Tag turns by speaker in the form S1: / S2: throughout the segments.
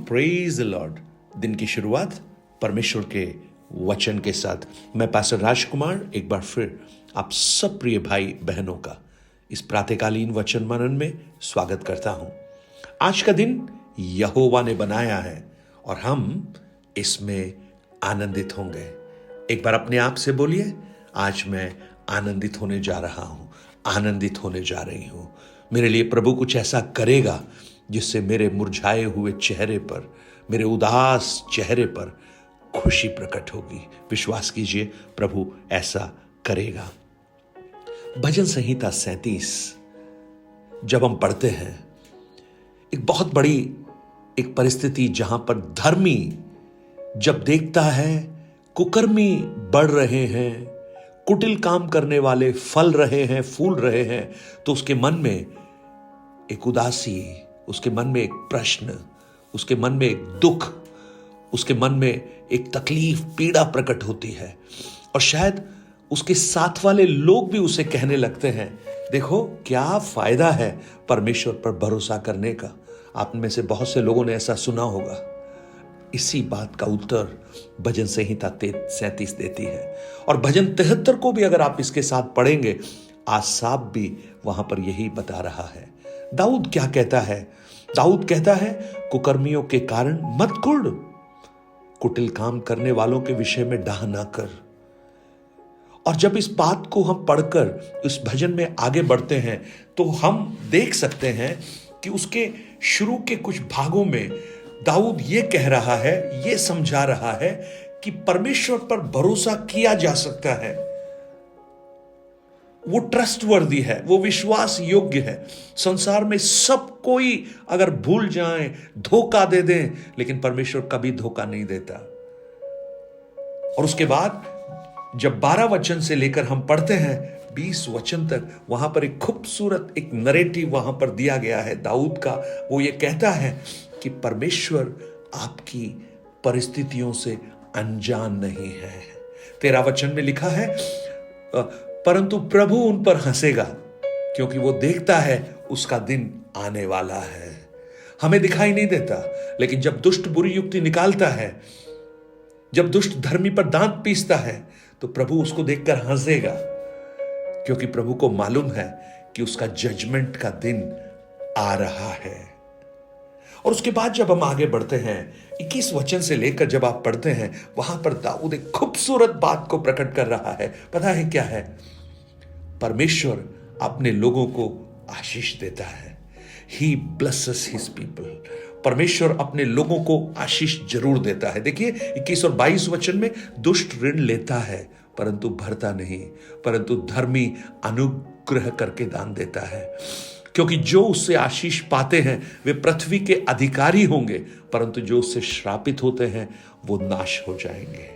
S1: Praise the Lord. दिन की शुरुआत परमेश्वर के वचन के साथ मैं पास्टर राजकुमार एक बार फिर आप सब प्रिय भाई बहनों का इस प्रातःकालीन वचन मनन में स्वागत करता हूं। आज का दिन यहोवा ने बनाया है और हम इसमें आनंदित होंगे। एक बार अपने आप से बोलिए, आज मैं आनंदित होने जा रहा हूं, आनंदित होने जा रही हूं। मेरे लिए प्रभु कुछ ऐसा करेगा जिससे मेरे मुरझाए हुए चेहरे पर, मेरे उदास चेहरे पर खुशी प्रकट होगी। विश्वास कीजिए, प्रभु ऐसा करेगा। भजन संहिता 37 जब हम पढ़ते हैं, एक बहुत बड़ी एक परिस्थिति जहां पर धर्मी जब देखता है कुकर्मी बढ़ रहे हैं, कुटिल काम करने वाले फल रहे हैं, फूल रहे हैं, तो उसके मन में एक उदासी, उसके मन में एक प्रश्न, उसके मन में एक दुख, उसके मन में एक तकलीफ, पीड़ा प्रकट होती है। और शायद उसके साथ वाले लोग भी उसे कहने लगते हैं, देखो क्या फायदा है परमेश्वर पर भरोसा करने का। आप में से बहुत से लोगों ने ऐसा सुना होगा। इसी बात का उत्तर भजन संहिता 37 देती है। और भजन 73 को भी अगर आप इसके साथ पढ़ेंगे, आसाफ भी वहां पर यही बता रहा है। दाऊद क्या कहता है? दाऊद कहता है, कुकर्मियों के कारण मत कुढ़, कुटिल काम करने वालों के विषय में डाह ना कर। और जब इस बात को हम पढ़कर इस भजन में आगे बढ़ते हैं तो हम देख सकते हैं कि उसके शुरू के कुछ भागों में दाऊद ये कह रहा है, ये समझा रहा है कि परमेश्वर पर भरोसा किया जा सकता है। वो ट्रस्टवर्दी है, वो विश्वास योग्य है। संसार में सब कोई अगर भूल जाएं, धोखा दे दें, लेकिन परमेश्वर कभी धोखा नहीं देता। और उसके बाद जब 12 वचन से लेकर हम पढ़ते हैं 20 वचन तक, वहां पर एक खूबसूरत एक नरेटिव वहां पर दिया गया है दाऊद का। वो ये कहता है कि परमेश्वर आपकी परिस्थितियों से अनजान नहीं है। 13 वचन में लिखा है, परंतु प्रभु उन पर हंसेगा क्योंकि वो देखता है उसका दिन आने वाला है। हमें दिखाई नहीं देता, लेकिन जब दुष्ट बुरी युक्ति निकालता है, जब दुष्ट धर्मी पर दांत पीसता है, तो प्रभु उसको देखकर हंसेगा, क्योंकि प्रभु को मालूम है कि उसका जजमेंट का दिन आ रहा है। और उसके बाद जब हम आगे बढ़ते हैं 21 वचन से लेकर जब आप पढ़ते हैं, वहां पर दाऊद एक खूबसूरत बात को प्रकट कर रहा है। पता है क्या है? परमेश्वर अपने लोगों को आशीष देता है। He blesses his people। परमेश्वर अपने लोगों को आशीष जरूर देता है। देखिए 21 और 22 वचन में, दुष्ट ऋण लेता है परंतु भरता नहीं, परंतु धर्मी अनुग्रह करके दान देता है। क्योंकि जो उससे आशीष पाते हैं वे पृथ्वी के अधिकारी होंगे, परंतु जो उससे श्रापित होते हैं वो नाश हो जाएंगे।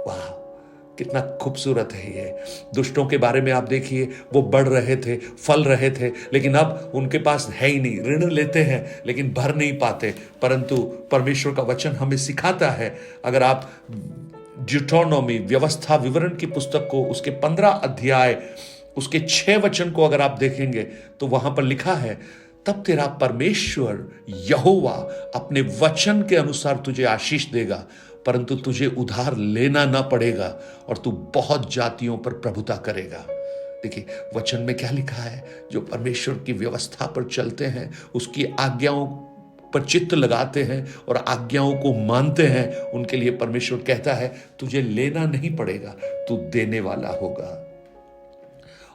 S1: वाह, कितना खूबसूरत है ये। दुष्टों के बारे में आप देखिए, वो बढ़ रहे थे, फल रहे थे, लेकिन अब उनके पास है ही नहीं। ऋण लेते हैं लेकिन भर नहीं पाते। परंतु परमेश्वर का वचन हमें सिखाता है, अगर आप ड्यूटेरोनोमी व्यवस्था विवरण की पुस्तक को, उसके 15 अध्याय उसके 6 वचन को अगर आप देखेंगे तो वहां पर लिखा है, तब तेरा परमेश्वर यहोवा अपने वचन के अनुसार तुझे आशीष देगा, परंतु तुझे उधार लेना ना पड़ेगा और तू बहुत जातियों पर प्रभुता करेगा। देखिए वचन में क्या लिखा है, जो परमेश्वर की व्यवस्था पर चलते हैं, उसकी आज्ञाओं पर चित्त लगाते हैं और आज्ञाओं को मानते हैं, उनके लिए परमेश्वर कहता है तुझे लेना नहीं पड़ेगा, तू देने वाला होगा।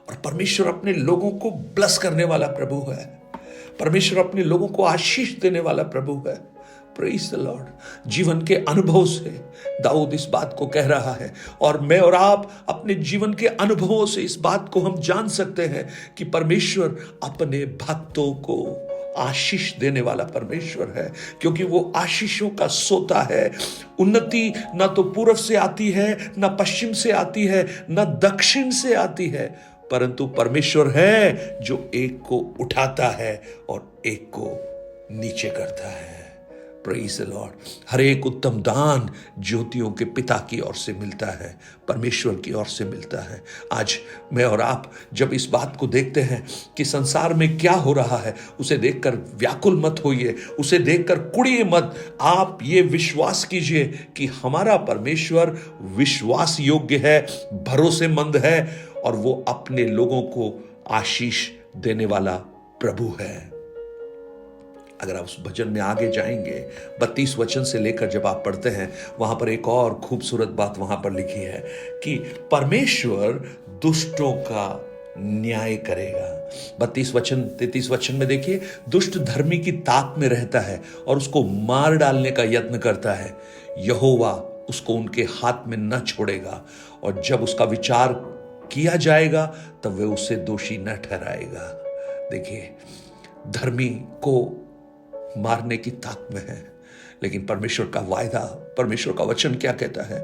S1: और परमेश्वर अपने लोगों को ब्लेस करने वाला प्रभु है। परमेश्वर अपने लोगों को आशीष देने वाला प्रभु है। Praise the Lord. जीवन के अनुभव से दाऊद इस बात को कह रहा है, और मैं और आप अपने जीवन के अनुभवों से इस बात को हम जान सकते हैं कि परमेश्वर अपने भक्तों को आशीष देने वाला परमेश्वर है, क्योंकि वो आशीषों का सोता है। उन्नति ना तो पूर्व से आती है, ना पश्चिम से आती है, ना दक्षिण से आती है, परंतु परमेश्वर है जो एक को उठाता है और एक को नीचे करता है। Praise the Lord. हर एक उत्तम दान ज्योतियों के पिता की ओर से मिलता है, परमेश्वर की ओर से मिलता है। आज मैं और आप जब इस बात को देखते हैं कि संसार में क्या हो रहा है, उसे देखकर व्याकुल मत होइए, उसे देखकर कुड़िए मत। आप ये विश्वास कीजिए कि हमारा परमेश्वर विश्वास योग्य है, भरोसेमंद है, और वो अपने लोगों को आशीष देने वाला प्रभु है। अगर आप उस भजन में आगे जाएंगे, 32 वचन से लेकर जब आप पढ़ते हैं, वहां पर एक और खूबसूरत बात वहां पर लिखी है कि परमेश्वर दुष्टों का न्याय करेगा। 32 वचन 33 वचन में देखिए, दुष्ट धर्मी की ताक में रहता है और उसको मार डालने का यत्न करता है, यहोवा उसको उनके हाथ में न छोड़ेगा, और जब उसका विचार किया जाएगा तब वे उसे दोषी न ठहराएगा। देखिए, धर्मी को मारने की ताक में है, लेकिन परमेश्वर का वायदा, परमेश्वर का वचन क्या कहता है?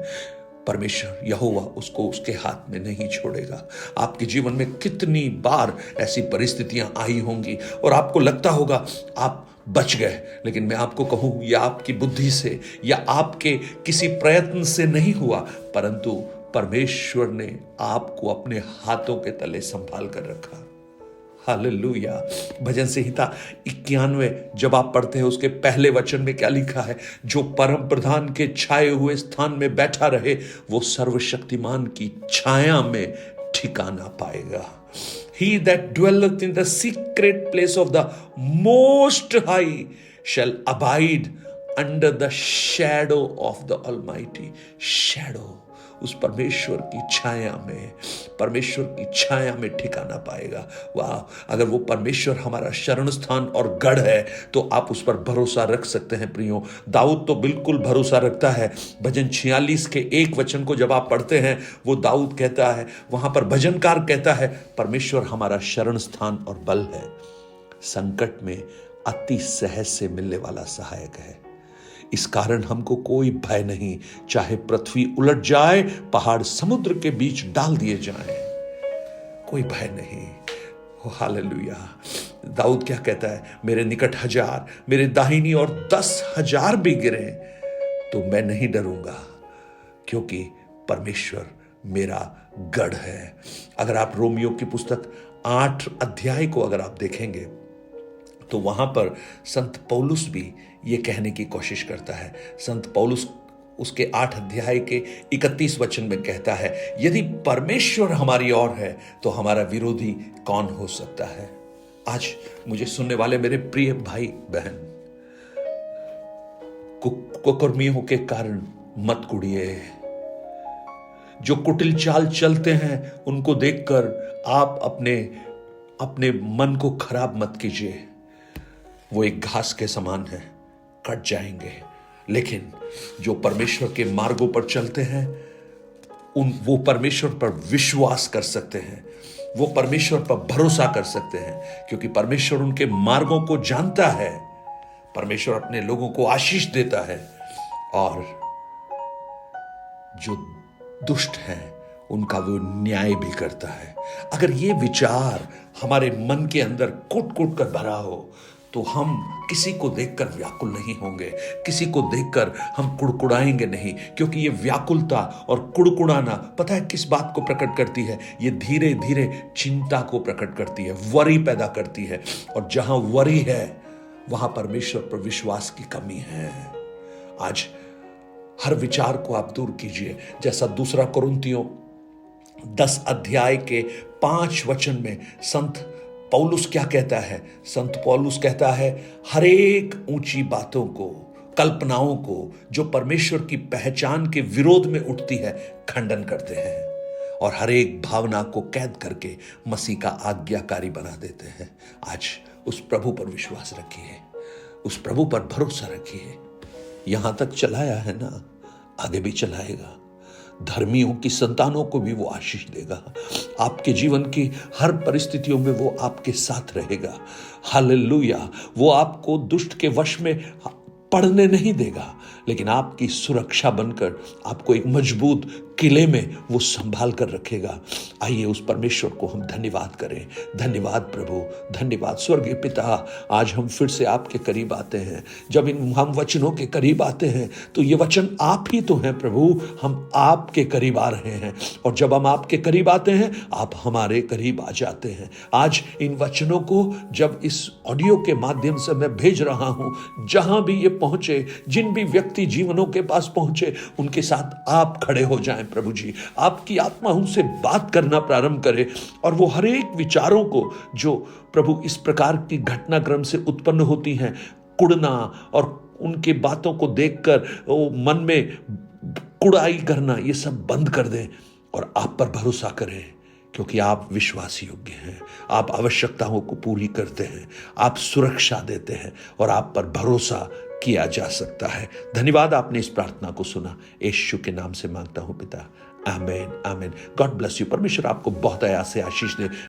S1: परमेश्वर यहोवा उसको उसके हाथ में नहीं छोड़ेगा। आपके जीवन में कितनी बार ऐसी परिस्थितियां आई होंगी और आपको लगता होगा आप बच गए, लेकिन मैं आपको कहूं, यह आपकी बुद्धि से या आपके किसी प्रयत्न से नहीं हुआ, परंतु परमेश्वर ने आपको अपने हाथों के तले संभाल कर रखा। हालेलुया। भजन संहिता 91 जब आप पढ़ते हैं, उसके पहले वचन में क्या लिखा है? जो परम प्रधान के छाए हुए स्थान में बैठा रहे, वो सर्वशक्तिमान की छाया में ठिकाना पाएगा। He that dwelleth in the secret place of the Most High shall abide under the shadow of the Almighty. Shadow, उस परमेश्वर की छाया में, परमेश्वर की छाया में ठिकाना पाएगा। वाह! अगर वो परमेश्वर हमारा शरण स्थान और गढ़ है तो आप उस पर भरोसा रख सकते हैं। प्रियो, दाऊद तो बिल्कुल भरोसा रखता है। भजन 46 के 1 वचन को जब आप पढ़ते हैं, वो दाऊद कहता है, वहां पर भजनकार कहता है, परमेश्वर हमारा शरण स्थान और बल है, संकट में अति सहज से मिलने वाला सहायक है। इस कारण हमको कोई भय नहीं, चाहे पृथ्वी उलट जाए, पहाड़ समुद्र के बीच डाल दिए जाएं, कोई भय नहीं। हालेलुया। दाऊद क्या कहता है? मेरे निकट 1000, मेरे दाहिनी और 10,000 भी गिरे तो मैं नहीं डरूंगा, क्योंकि परमेश्वर मेरा गढ़ है। अगर आप रोमियो की पुस्तक 8 अध्याय को अगर आप देखेंगे तो वहां पर संत पौलुस भी ये कहने की कोशिश करता है। संत पौलुस उसके 8 अध्याय के 31 वचन में कहता है, यदि परमेश्वर हमारी ओर है तो हमारा विरोधी कौन हो सकता है? आज मुझे सुनने वाले मेरे प्रिय भाई बहन, कुकर्मियों के कारण मत कुड़िए। जो कुटिल चाल चलते हैं उनको देखकर आप अपने मन को खराब मत कीजिए। वो एक घास के समान है, कट जाएंगे, लेकिन जो परमेश्वर के मार्गों पर चलते हैं वो परमेश्वर पर विश्वास कर सकते हैं, वो परमेश्वर पर भरोसा कर सकते हैं, क्योंकि परमेश्वर उनके मार्गों को जानता है। परमेश्वर अपने लोगों को आशीष देता है, और जो दुष्ट हैं उनका वो न्याय भी करता है। अगर ये विचार हमारे मन के अंदर कूट कूट कर भरा हो तो हम किसी को देखकर व्याकुल नहीं होंगे, किसी को देखकर हम कुड़कुड़ाएंगे नहीं, क्योंकि ये व्याकुलता और कुड़कुड़ाना पता है किस बात को प्रकट करती है? ये धीरे धीरे चिंता को प्रकट करती है, वरी पैदा करती है, और जहां वरी है वहां परमेश्वर पर विश्वास की कमी है। आज हर विचार को आप दूर कीजिए, जैसा 2 कुरिन्थियों 10 अध्याय के 5 वचन में संत पौलुस क्या कहता है? संत पौलुस कहता है, हर एक ऊंची बातों को, कल्पनाओं को जो परमेश्वर की पहचान के विरोध में उठती है, खंडन करते हैं, और हर एक भावना को कैद करके मसीह का आज्ञाकारी बना देते हैं। आज उस प्रभु पर विश्वास रखिए, उस प्रभु पर भरोसा रखिए। यहां तक चलाया है ना, आगे भी चलाएगा। धर्मियों की संतानों को भी वो आशीष देगा। आपके जीवन की हर परिस्थितियों में वो आपके साथ रहेगा। हालेलुया। वो आपको दुष्ट के वश में पड़ने नहीं देगा, लेकिन आपकी सुरक्षा बनकर आपको एक मजबूत किले में वो संभाल कर रखेगा। आइए उस परमेश्वर को हम धन्यवाद करें। धन्यवाद प्रभु, धन्यवाद स्वर्गीय पिता। आज हम फिर से आपके करीब आते हैं। जब हम वचनों के करीब आते हैं तो ये वचन आप ही तो हैं प्रभु। हम आपके करीब आ रहे हैं, और जब हम आपके करीब आते हैं आप हमारे करीब आ जाते हैं। आज इन वचनों को जब इस ऑडियो के माध्यम से मैं भेज रहा हूं, जहां भी ये पहुंचे, जिन भी व्यक्ति जीवनों के पास पहुंचे, उनके साथ आप खड़े हो जाएं प्रभु जी। आपकी आत्मा उनसे बात करना प्रारंभ करे, और वो हर एक विचारों को जो प्रभु इस प्रकार की घटनाक्रम से उत्पन्न होती हैं, कुड़ना और उनके बातों को देखकर वो मन में कुड़ाई करना, ये सब बंद कर दें और आप पर भरोसा करें, क्योंकि आप विश्वास योग्य हैं। आप आवश्यकताओं को पूरी करते हैं, आप सुरक्षा देते हैं, और आप पर भरोसा किया जा सकता है। धन्यवाद, आपने इस प्रार्थना को सुना। यीशु के नाम से मांगता हूं पिता, आमीन आमीन। God bless you. परमेश्वर आपको बहुत आयास से आशीष दे।